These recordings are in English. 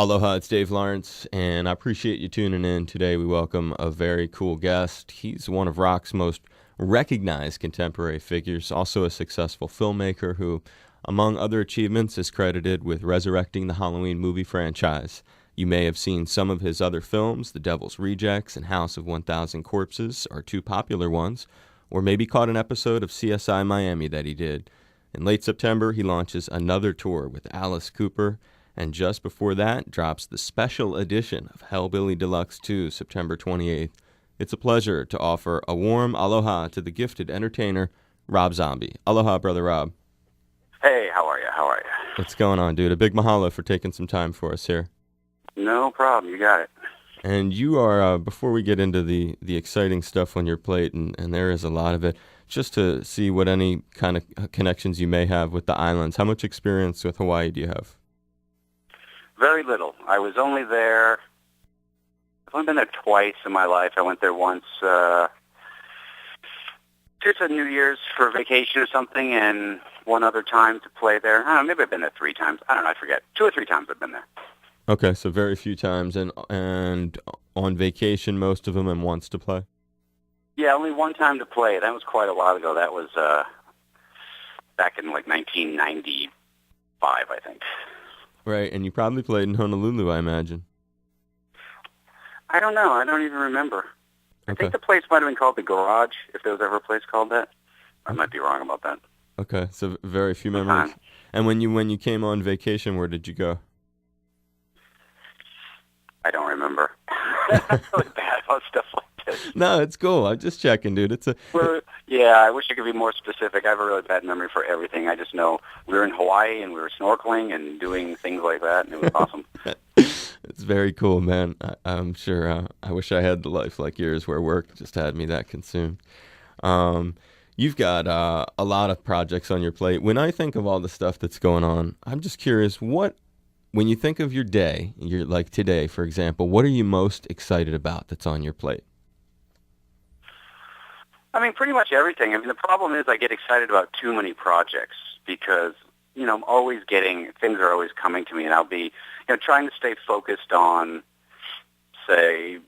Aloha, it's Dave Lawrence, and I appreciate you tuning in. Today we welcome a very cool guest. He's one of rock's most recognized contemporary figures, also a successful filmmaker who, among other achievements, is credited with resurrecting the Halloween movie franchise. You may have seen some of his other films. The Devil's Rejects and House of 1000 Corpses are two popular ones, or maybe caught an episode of CSI Miami that he did. In late September, he launches another tour with Alice Cooper, and just before that, drops the special edition of Hellbilly Deluxe 2, September 28th. It's a pleasure to offer a warm aloha to the gifted entertainer, Rob Zombie. Aloha, Brother Rob. Hey, how are you? How are you? What's going on, dude? A big mahalo for taking some time for us here. No problem. You got it. And you are, before we get into the exciting stuff on your plate, and there is a lot of it, just to see what any kind of connections you may have with the islands, how much experience with Hawaii do you have? Very little. I was only there, I've only been there twice in my life. I went there once, just at New Year's for vacation or something, and one other time to play there. I don't know, maybe I've been there 3 times. I don't know, I forget. 2 or 3 times I've been there. Okay, so very few times, and on vacation, most of them, and once to play? Yeah, only one time to play. That was quite a while ago. That was back in like 1995, I think. Right, and you probably played in Honolulu, I imagine. I don't know. I don't even remember. I Okay. think the place might have been called The Garage, if there was ever a place called that. I might be wrong about that. Okay, so very few memories. And when you came on vacation, where did you go? I don't remember. I'm really bad about stuff like this. No, it's cool. I'm just checking, dude. Yeah, I wish I could be more specific. I have a really bad memory for everything. I just know we were in Hawaii and we were snorkeling and doing things like that, and it was awesome. It's very cool, man. I'm sure. I wish I had the life like yours, where work just had me that consumed. You've got a lot of projects on your plate. When I think of all the stuff that's going on, I'm just curious, when you think of your day, you're like today, for example, what are you most excited about that's on your plate? I mean, pretty much everything. I mean, the problem is I get excited about too many projects because, I'm always things are always coming to me, and I'll be, trying to stay focused on, say,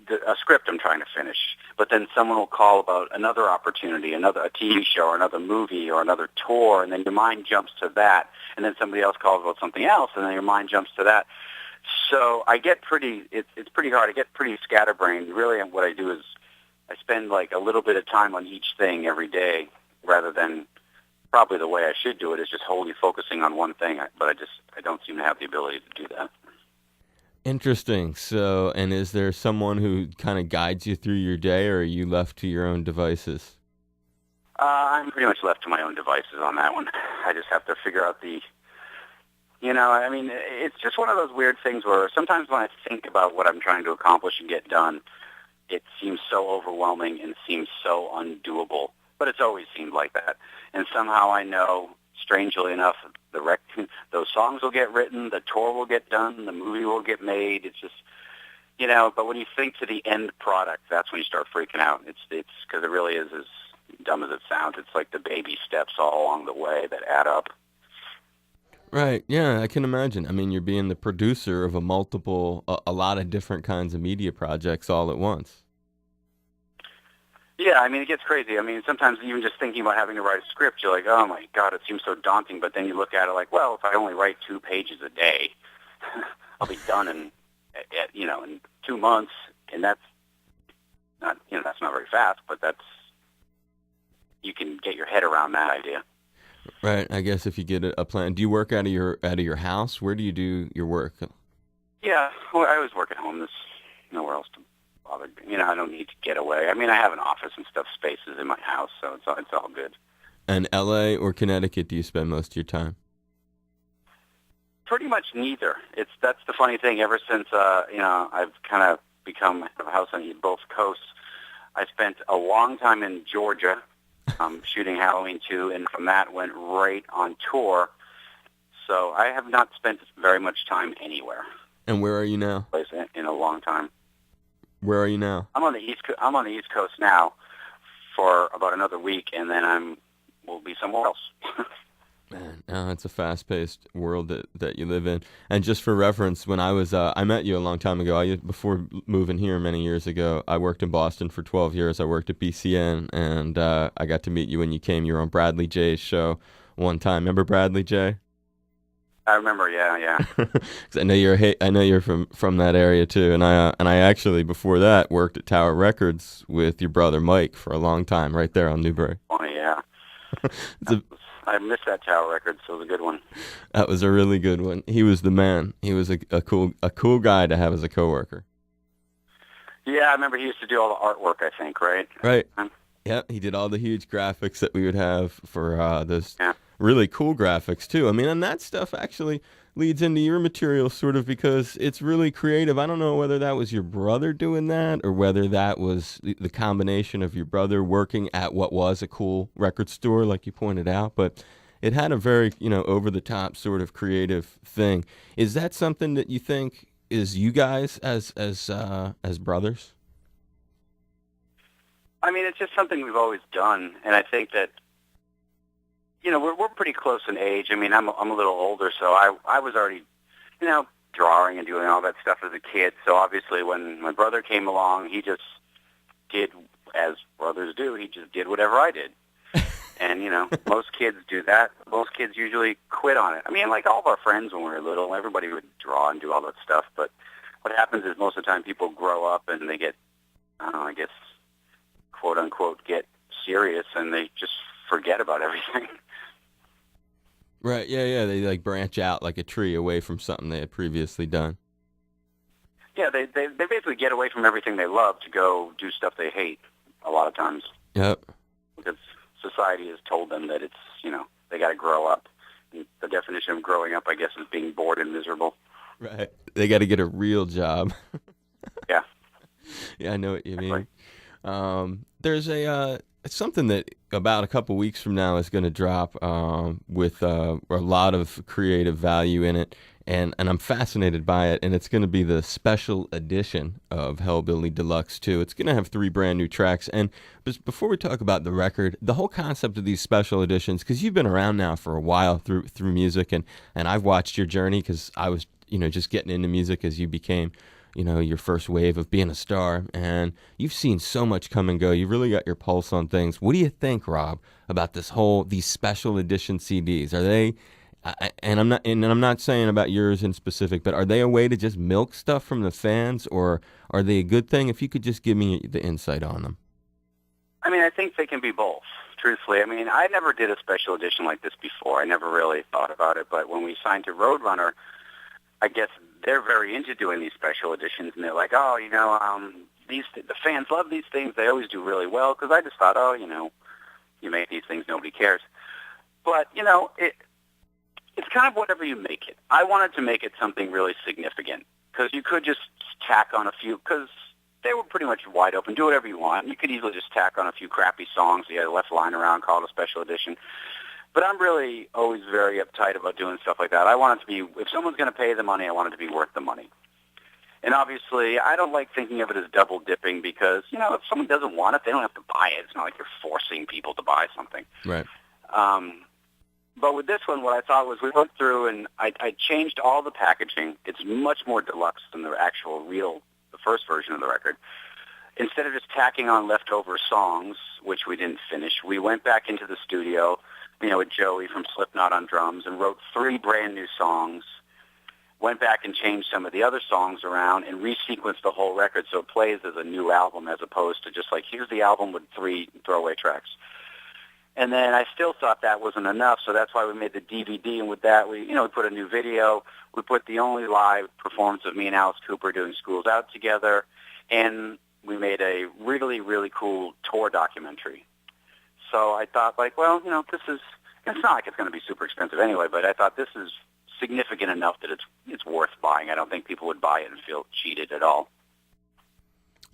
a script I'm trying to finish, but then someone will call about another opportunity, a TV show or another movie or another tour, and then your mind jumps to that, and then somebody else calls about something else, and then your mind jumps to that. So I get it's pretty hard. I get pretty scatterbrained. Really, what I do is I spend like a little bit of time on each thing every day, rather than probably the way I should do it is just wholly focusing on one thing. But I don't seem to have the ability to do that. Interesting. So, and is there someone who kind of guides you through your day, or are you left to your own devices? I'm pretty much left to my own devices on that one. I just have to figure out I mean, it's just one of those weird things where sometimes when I think about what I'm trying to accomplish and get done, it seems so overwhelming and seems so undoable. But it's always seemed like that. And somehow I know, strangely enough, those songs will get written, the tour will get done, the movie will get made. It's just, but when you think to the end product, that's when you start freaking out. It's because it really is as dumb as it sounds. It's like the baby steps all along the way that add up. Right. Yeah, I can imagine. I mean, you're being the producer of a lot of different kinds of media projects all at once. Yeah, I mean, it gets crazy. I mean, sometimes even just thinking about having to write a script, you're like, oh, my God, it seems so daunting. But then you look at it like, well, if I only write 2 pages a day, I'll be done in 2 months. And that's that's not very fast, but you can get your head around that idea. Right. I guess if you get a plan. Do you work out of your house? Where do you do your work? Yeah, well, I always work at home. There's nowhere else to bother. I don't need to get away. I mean, I have an office and stuff, spaces in my house, so it's all good. And L.A. or Connecticut, do you spend most of your time? Pretty much neither. That's the funny thing. Ever since I've kind of become have a house on both coasts, I spent a long time in Georgia shooting Halloween 2, and from that went right on tour. So I have not spent very much time anywhere. And where are you now? In a long time. Where are you now? I'm on the East Coast now for about another week, and then we'll be somewhere else. Man, it's a fast-paced world that you live in. And just for reference, when I met you a long time ago. Before moving here many years ago, I worked in Boston for 12 years. I worked at BCN, and I got to meet you when you came. You were on Bradley Jay's show one time. Remember Bradley Jay? I remember, yeah, yeah. 'Cause I know you're from that area too. And I actually before that worked at Tower Records with your brother Mike for a long time, right there on Newbury. Oh, yeah. It's a, I missed that Tower record, so it was a good one. that was a really good one. He was the man. He was a cool guy to have as a coworker. Yeah, I remember he used to do all the artwork, I think, right? Right. Um, Yeah, he did all the huge graphics that we would have for those yeah. really cool graphics too. I mean, and that stuff actually leads into your material sort of because it's really creative. I don't know whether that was your brother doing that or whether that was the combination of your brother working at what was a cool record store, like you pointed out, but it had a very, over the top sort of creative thing. Is that something that you think is you guys as brothers? I mean, it's just something we've always done, and I think that, we're pretty close in age. I mean, I'm a little older, so I was already, drawing and doing all that stuff as a kid. So obviously when my brother came along, he just did as brothers do. He just did whatever I did. And, most kids do that. Most kids usually quit on it. I mean, like all of our friends when we were little, everybody would draw and do all that stuff. But what happens is most of the time people grow up and they get, I don't know, I guess, quote unquote, get serious and they just forget about everything. Right, yeah. They like branch out like a tree away from something they had previously done. Yeah, they basically get away from everything they love to go do stuff they hate a lot of times. Yep. Because society has told them that it's, they got to grow up. And the definition of growing up, I guess, is being bored and miserable. Right. They got to get a real job. Yeah. Yeah, I know what you mean. Right. There's something that about a couple weeks from now is going to drop with a lot of creative value in it, and I'm fascinated by it. And it's going to be the special edition of Hellbilly Deluxe 2. It's going to have 3 brand new tracks. And before we talk about the record, the whole concept of these special editions, because you've been around now for a while through music, and I've watched your journey because I was just getting into music as you became your first wave of being a star, and you've seen so much come and go. You've really got your pulse on things. What do you think, Rob, about these special edition CDs? Are they, and I'm not saying about yours in specific, but are they a way to just milk stuff from the fans, or are they a good thing? If you could just give me the insight on them. I mean, I think they can be both, truthfully. I mean, I never did a special edition like this before. I never really thought about it, but when we signed to Roadrunner, I guess they're very into doing these special editions, and they're like, oh, the fans love these things. They always do really well, because I just thought, oh, you make these things, nobody cares. But, it's kind of whatever you make it. I wanted to make it something really significant, because you could just tack on a few, because they were pretty much wide open. Do whatever you want. You could easily just tack on a few crappy songs you had left lying around, call it a special edition. But I'm really always very uptight about doing stuff like that. I want it to be, if someone's going to pay the money, I want it to be worth the money. And obviously, I don't like thinking of it as double dipping because, if someone doesn't want it, they don't have to buy it. It's not like you're forcing people to buy something. Right. But with this one, what I thought was we went through and I changed all the packaging. It's much more deluxe than the the first version of the record. Instead of just tacking on leftover songs, which we didn't finish, we went back into the studio, with Joey from Slipknot on drums, and wrote 3 brand new songs, went back and changed some of the other songs around, and resequenced the whole record so it plays as a new album as opposed to just like, here's the album with 3 throwaway tracks. And then I still thought that wasn't enough, so that's why we made the DVD, and with that, we put a new video. We put the only live performance of me and Alice Cooper doing Schools Out together, and we made a really, really cool tour documentary. So I thought, it's not like it's going to be super expensive anyway, but I thought this is significant enough that it's worth buying. I don't think people would buy it and feel cheated at all.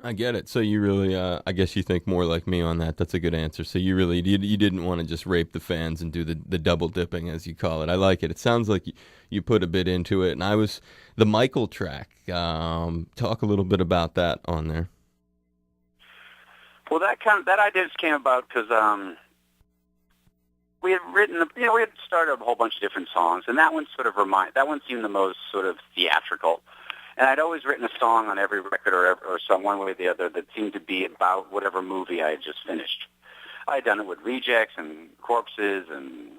I get it. So you really, I guess you think more like me on that. That's a good answer. So you really, you didn't want to just rape the fans and do the double dipping, as you call it. I like it. It sounds like you put a bit into it. And the Michael track, talk a little bit about that on there. Well, that idea just came about because we had written, we had started a whole bunch of different songs, and that one that one seemed the most sort of theatrical. And I'd always written a song on every record or some one way or the other that seemed to be about whatever movie I had just finished. I had done it with Rejects and Corpses and,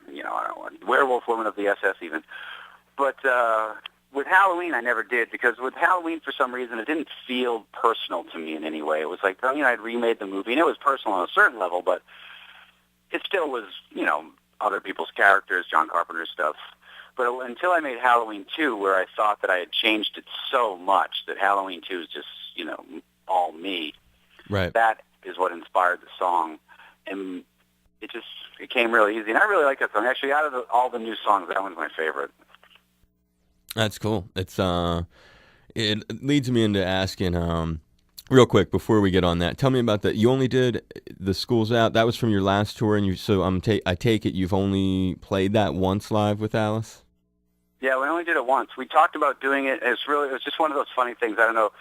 I don't know, Werewolf Woman of the SS even. But with Halloween, I never did, because with Halloween, for some reason, it didn't feel personal to me in any way. It was like, I'd remade the movie, and it was personal on a certain level, but it still was, other people's characters, John Carpenter's stuff. But until I made Halloween 2, where I thought that I had changed it so much that Halloween 2 is just, all me, right? That is what inspired the song. And it came really easy. And I really like that song. Actually, out of all the new songs, that one's my favorite. That's cool. It leads me into asking, real quick before we get on that, tell me about that. You only did the School's Out. That was from your last tour, and I take it you've only played that once live with Alice? Yeah, we only did it once. We talked about doing it. It was just one of those funny things. I don't know.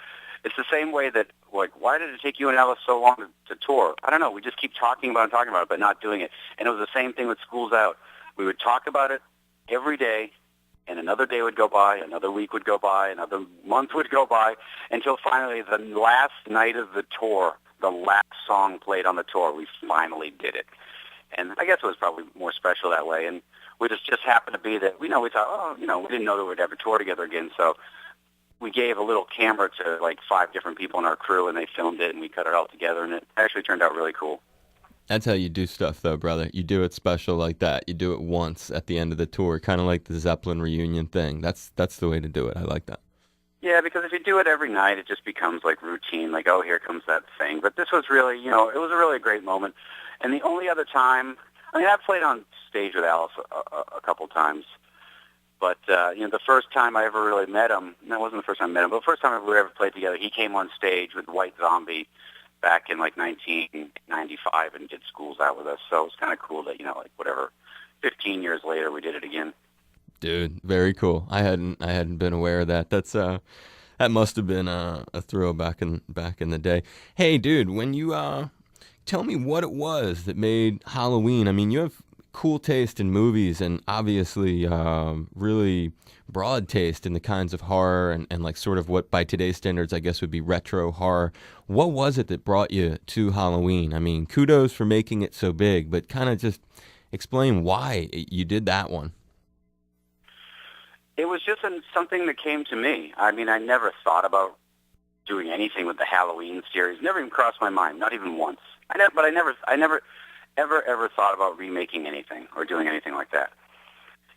It's the same way that, like, why did it take you and Alice so long to tour? I don't know. We just keep talking about it, but not doing it. And it was the same thing with School's Out. We would talk about it every day, and another day would go by, another week would go by, another month would go by, until finally the last night of the tour, the last song played on the tour, we finally did it. And I guess it was probably more special that way. And we just happened to be that, we thought, we didn't know that we'd ever tour together again. So we gave a little camera to like 5 different people in our crew, and they filmed it, and we cut it all together, and it actually turned out really cool. That's how you do stuff, though, brother. You do it special like that. You do it once at the end of the tour, kind of like the Zeppelin reunion thing. That's the way to do it. I like that. Yeah, because if you do it every night, it just becomes like routine, like, oh, here comes that thing. But this was really, it was a really great moment. And the only other time, I've played on stage with Alice a couple times. But, the first time I ever really met him, that wasn't the first time I met him, but the first time we ever played together, he came on stage with White Zombie back in, 1995 and did Schools Out with us. So it was kind of cool that, 15 years later we did it again. Dude, very cool. I hadn't been aware of that. That must have been a thrill back in the day. Hey, dude, when you tell me what it was that made Halloween. I mean, you have cool taste in movies, and obviously really broad taste in the kinds of horror and like sort of what by today's standards I guess would be retro horror. What was it that brought you to Halloween? I mean, kudos for making it so big, but kind of just explain why you did that one. It was just something that came to me. I mean, I never thought about doing anything with the Halloween series. Never even crossed my mind, not even once. I never ever thought about remaking anything or doing anything like that.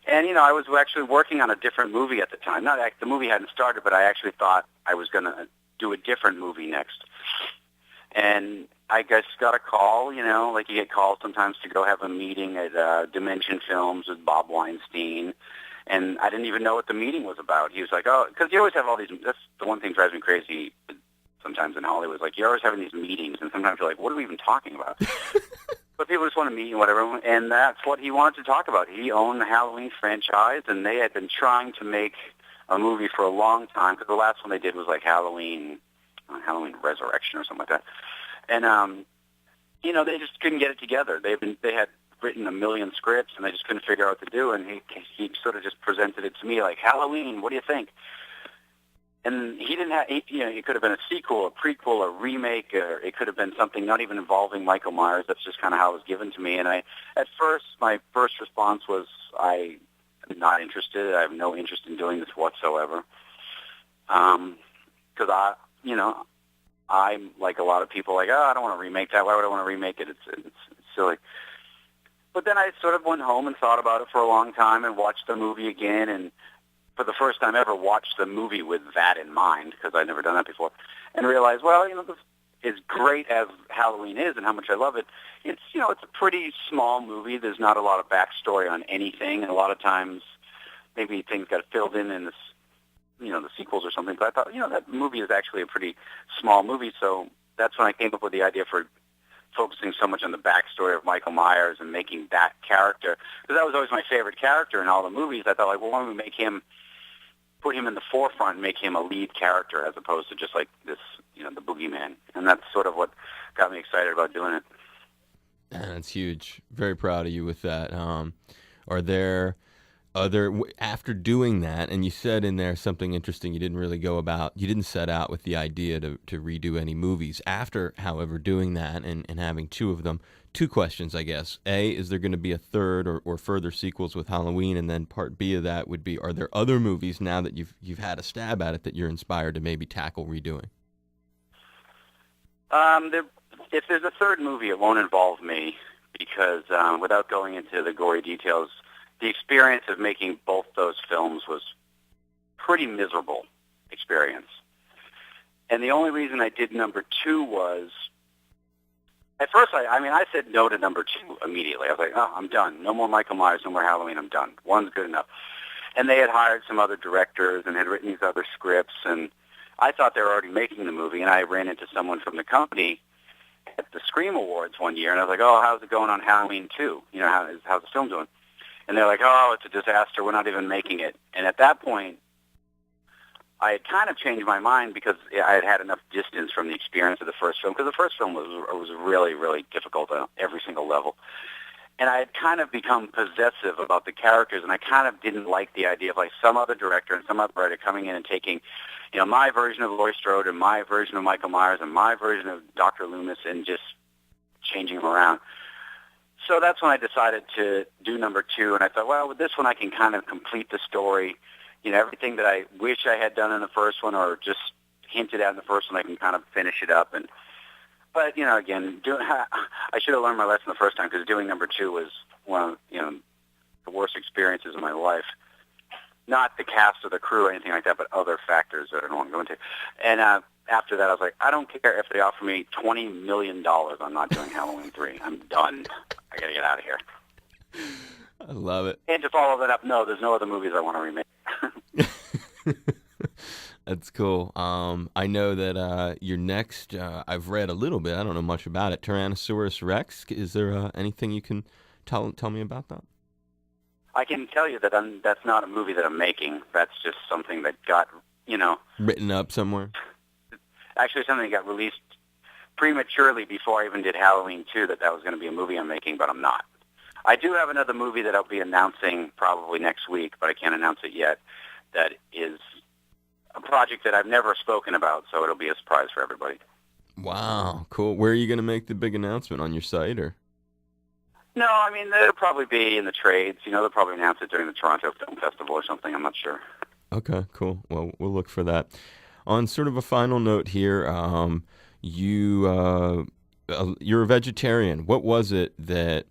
And, I was actually working on a different movie at the time. The movie hadn't started, but I actually thought I was going to do a different movie next. And I just got a call, like you get calls sometimes to go have a meeting at Dimension Films with Bob Weinstein. And I didn't even know what the meeting was about. He was like, oh, because you always have all these, that's the one thing that drives me crazy sometimes in Hollywood. Like, you're always having these meetings, and sometimes you're like, what are we even talking about? But people just want to meet and whatever, and that's what he wanted to talk about. He owned the Halloween franchise, and they had been trying to make a movie for a long time, because the last one they did was like Halloween Resurrection or something like that. And, they just couldn't get it together. They had written a million scripts, and they just couldn't figure out what to do, and he sort of just presented it to me like, Halloween, what do you think? And he didn't have, it could have been a sequel, a prequel, a remake, or it could have been something not even involving Michael Myers. That's just kind of how it was given to me. And my first response was, I'm not interested. I have no interest in doing this whatsoever. Because I'm like a lot of people, like, oh, I don't want to remake that. Why would I want to remake it? It's silly. But then I sort of went home and thought about it for a long time and watched the movie again, and for the first time ever watched the movie with that in mind, because I'd never done that before, and realized, well, as great as Halloween is and how much I love it, it's a pretty small movie. There's not a lot of backstory on anything, and a lot of times maybe things got filled in this, the sequels or something. But I thought, that movie is actually a pretty small movie, so that's when I came up with the idea for focusing so much on the backstory of Michael Myers and making that character, because that was always my favorite character in all the movies. I thought, like, well, why don't we put him in the forefront and make him a lead character as opposed to just like this, the boogeyman. And that's sort of what got me excited about doing it. That's huge. Very proud of you with that. Are there after doing that, and you said in there something interesting, you didn't set out with the idea to redo any movies. After, however, doing that and having two of them, two questions, I guess. A, is there going to be a third or further sequels with Halloween? And then part B of that would be, are there other movies now that you've had a stab at it that you're inspired to maybe tackle redoing? If there's a third movie, it won't involve me because without going into the gory details, the experience of making both those films was pretty miserable experience. And the only reason I did number two was, at first, I said no to number two immediately. I was like, oh, I'm done. No more Michael Myers, no more Halloween, I'm done. One's good enough. And they had hired some other directors and had written these other scripts, and I thought they were already making the movie, and I ran into someone from the company at the Scream Awards one year, and I was like, oh, how's it going on Halloween 2? You know, how's the film doing? And they're like, oh, it's a disaster. We're not even making it. And at that point, I had kind of changed my mind because I had had enough distance from the experience of the first film, because the first film was really, really difficult on every single level. And I had kind of become possessive about the characters, and I kind of didn't like the idea of like some other director and some other writer coming in and taking, you know, my version of Laurie Strode and my version of Michael Myers and my version of Dr. Loomis and just changing them around. So that's when I decided to do number two, and I thought, well, with this one I can kind of complete the story. You know, everything that I wish I had done in the first one or just hinted at in the first one, I can kind of finish it up. But, you know, again, I should have learned my lesson the first time, because doing number two was one of, you know, the worst experiences of my life. Not the cast or the crew or anything like that, but other factors that I don't want to go into. And after that, I was like, I don't care if they offer me $20 million. I'm not doing Halloween 3. I'm done. I got to get out of here. I love it. And to follow that up, no, there's no other movies I want to remake. That's cool. I know that your next, I've read a little bit. I don't know much about it. Tyrannosaurus Rex. Is there anything you can tell me about that? I can tell you that that's not a movie that I'm making. That's just something that got, you know, written up somewhere. Actually, something that got released prematurely before I even did Halloween 2, that was going to be a movie I'm making, but I'm not. I do have another movie that I'll be announcing probably next week, but I can't announce it yet. That is a project that I've never spoken about, so it'll be a surprise for everybody. Wow, cool. Where are you going to make the big announcement, on your site or? No, I mean, it'll probably be in the trades. You know, they'll probably announce it during the Toronto Film Festival or something. I'm not sure. Okay, cool. Well, we'll look for that. On sort of a final note here, you're a vegetarian. What was it that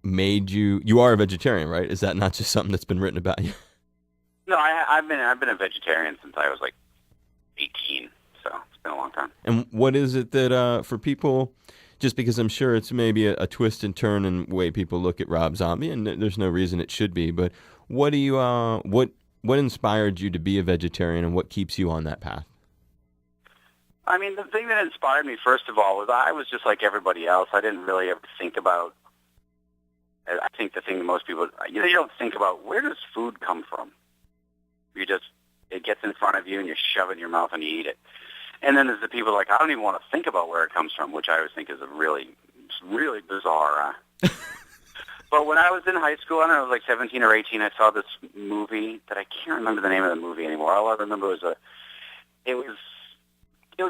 made you are a vegetarian, right? Is that not just something that's been written about you? No, I've been a vegetarian since I was like 18, so it's been a long time. And what is it that for people, just because I'm sure it's maybe a twist and turn in the way people look at Rob Zombie, and there's no reason it should be, but what do you what inspired you to be a vegetarian, and what keeps you on that path? I mean, the thing that inspired me, first of all, was I was just like everybody else. I didn't really ever think about, I think the thing that most people, you don't think about, where does food come from? It gets in front of you and you shove it in your mouth and you eat it. And then there's the people like, I don't even want to think about where it comes from, which I always think is a really bizarre. But when I was in high school, I don't know, I was like 17 or 18, I saw this movie that I can't remember the name of the movie anymore. All I remember was it was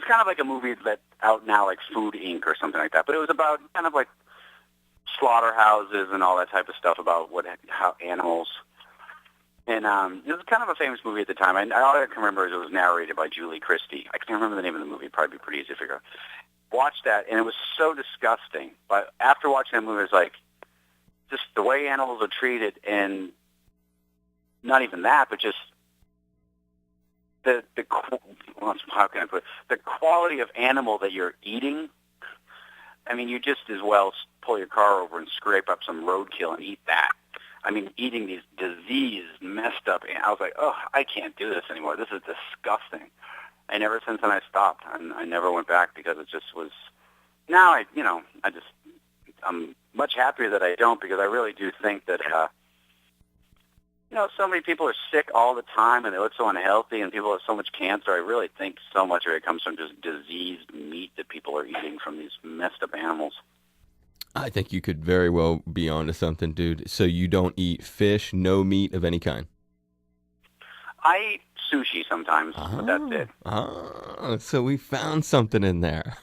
kind of like a movie that out now, like Food Inc. or something like that. But it was about kind of like slaughterhouses and all that type of stuff about how animals. And it was kind of a famous movie at the time. All I can remember is it was narrated by Julie Christie. I can't remember the name of the movie. It'd probably be pretty easy to figure out. Watched that, and it was so disgusting. But after watching that movie, it was like just the way animals are treated, and not even that, but just how can I put it? The quality of animal that you're eating. I mean, you just as well pull your car over and scrape up some roadkill and eat that. I mean, eating these diseased, messed up, and I was like, oh, I can't do this anymore. This is disgusting. And ever since then, I stopped. I never went back because it just was. Now I'm much happier that I don't, because I really do think that, so many people are sick all the time and they look so unhealthy, and people have so much cancer. I really think so much of it comes from just diseased meat that people are eating from these messed up animals. I think you could very well be onto something, dude. So you don't eat fish, no meat of any kind. I eat sushi sometimes, but that's it. So we found something in there.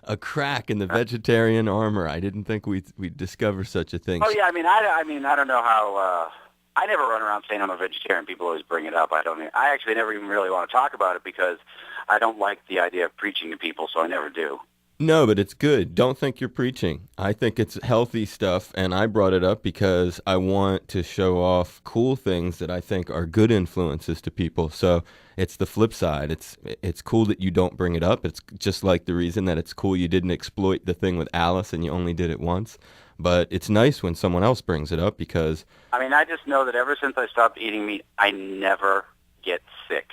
A crack in the vegetarian armor. I didn't think we'd discover such a thing. Oh yeah, I don't know how. I never run around saying I'm a vegetarian. People always bring it up. I actually never even really want to talk about it because I don't like the idea of preaching to people, so I never do. No, but it's good. Don't think you're preaching. I think it's healthy stuff, and I brought it up because I want to show off cool things that I think are good influences to people. So it's the flip side. It's cool that you don't bring it up. It's just like the reason that it's cool you didn't exploit the thing with Alice and you only did it once. But it's nice when someone else brings it up because I just know that ever since I stopped eating meat, I never get sick.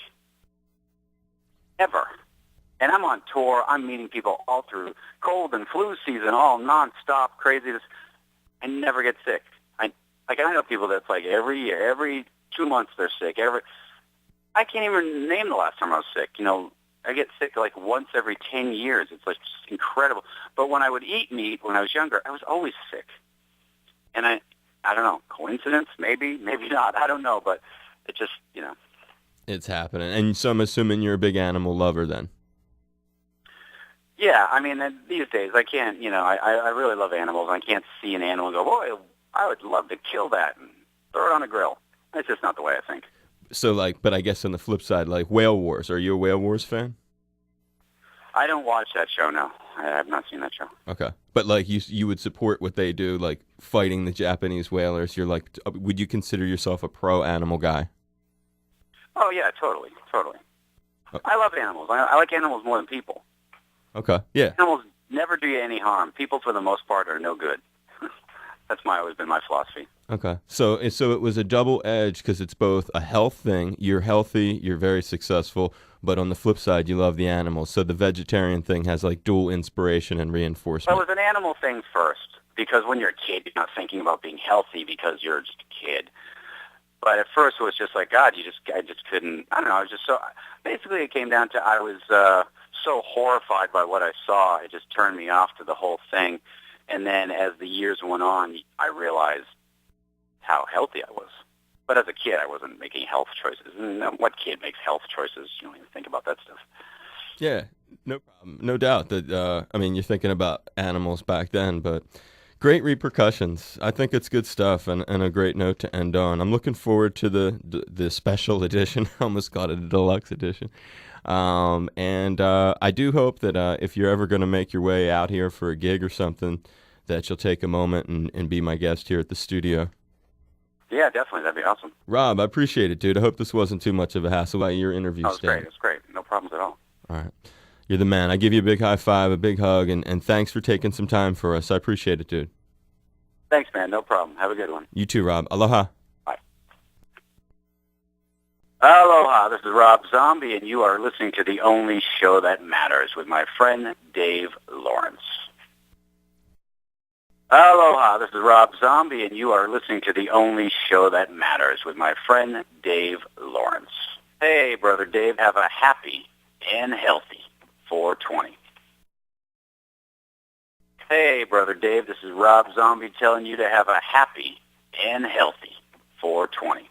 Ever. And I'm on tour. I'm meeting people all through cold and flu season, all nonstop craziness. I never get sick. I know people that's like every year, every 2 months they're sick. I can't even name the last time I was sick. I get sick like once every 10 years. It's like just incredible. But when I would eat meat when I was younger, I was always sick. And I don't know, coincidence? Maybe not. I don't know. But it just, it's happening. And so I'm assuming you're a big animal lover then. Yeah, these days I can't, I really love animals. I can't see an animal and go, boy, I would love to kill that and throw it on a grill. That's just not the way I think. So but I guess on the flip side, like Whale Wars, are you a Whale Wars fan? I don't watch that show, no. I have not seen that show. Okay. But like you would support what they do, like fighting the Japanese whalers. You're like, would you consider yourself a pro animal guy? Oh, yeah, totally. I love animals. I like animals more than people. Okay, yeah. Animals never do you any harm. People, for the most part, are no good. That's always been my philosophy. Okay, so it was a double edge because it's both a health thing. You're healthy, you're very successful, but on the flip side, you love the animals. So the vegetarian thing has like dual inspiration and reinforcement. Well, it was an animal thing first because when you're a kid, you're not thinking about being healthy because you're just a kid. But at first, it was just like, God, I just couldn't. I don't know. I was just so. Basically, it came down to I was so horrified by what I saw. It just turned me off to the whole thing. And then as the years went on, I realized how healthy I was. But as a kid, I wasn't making health choices. And what kid makes health choices? You don't even think about that stuff. Yeah, no problem. No doubt that, you're thinking about animals back then, but great repercussions. I think it's good stuff and a great note to end on. I'm looking forward to the special edition. I almost called it a deluxe edition. I do hope that if you're ever going to make your way out here for a gig or something, that you'll take a moment and be my guest here at the studio. Yeah, definitely. That'd be awesome. Rob, I appreciate it, dude. I hope this wasn't too much of a hassle by your interview. That was great. It was great. No problems at all. All right. You're the man. I give you a big high five, a big hug, and thanks for taking some time for us. I appreciate it, dude. Thanks, man. No problem. Have a good one. You too, Rob. Aloha. Bye. Aloha. This is Rob Zombie, and you are listening to The Only Show That Matters with my friend Dave Lawrence. Aloha. This is Rob Zombie, and you are listening to The Only Show That Matters with my friend Dave Lawrence. Hey, Brother Dave, have a happy and healthy 420. Hey, Brother Dave, this is Rob Zombie telling you to have a happy and healthy 420.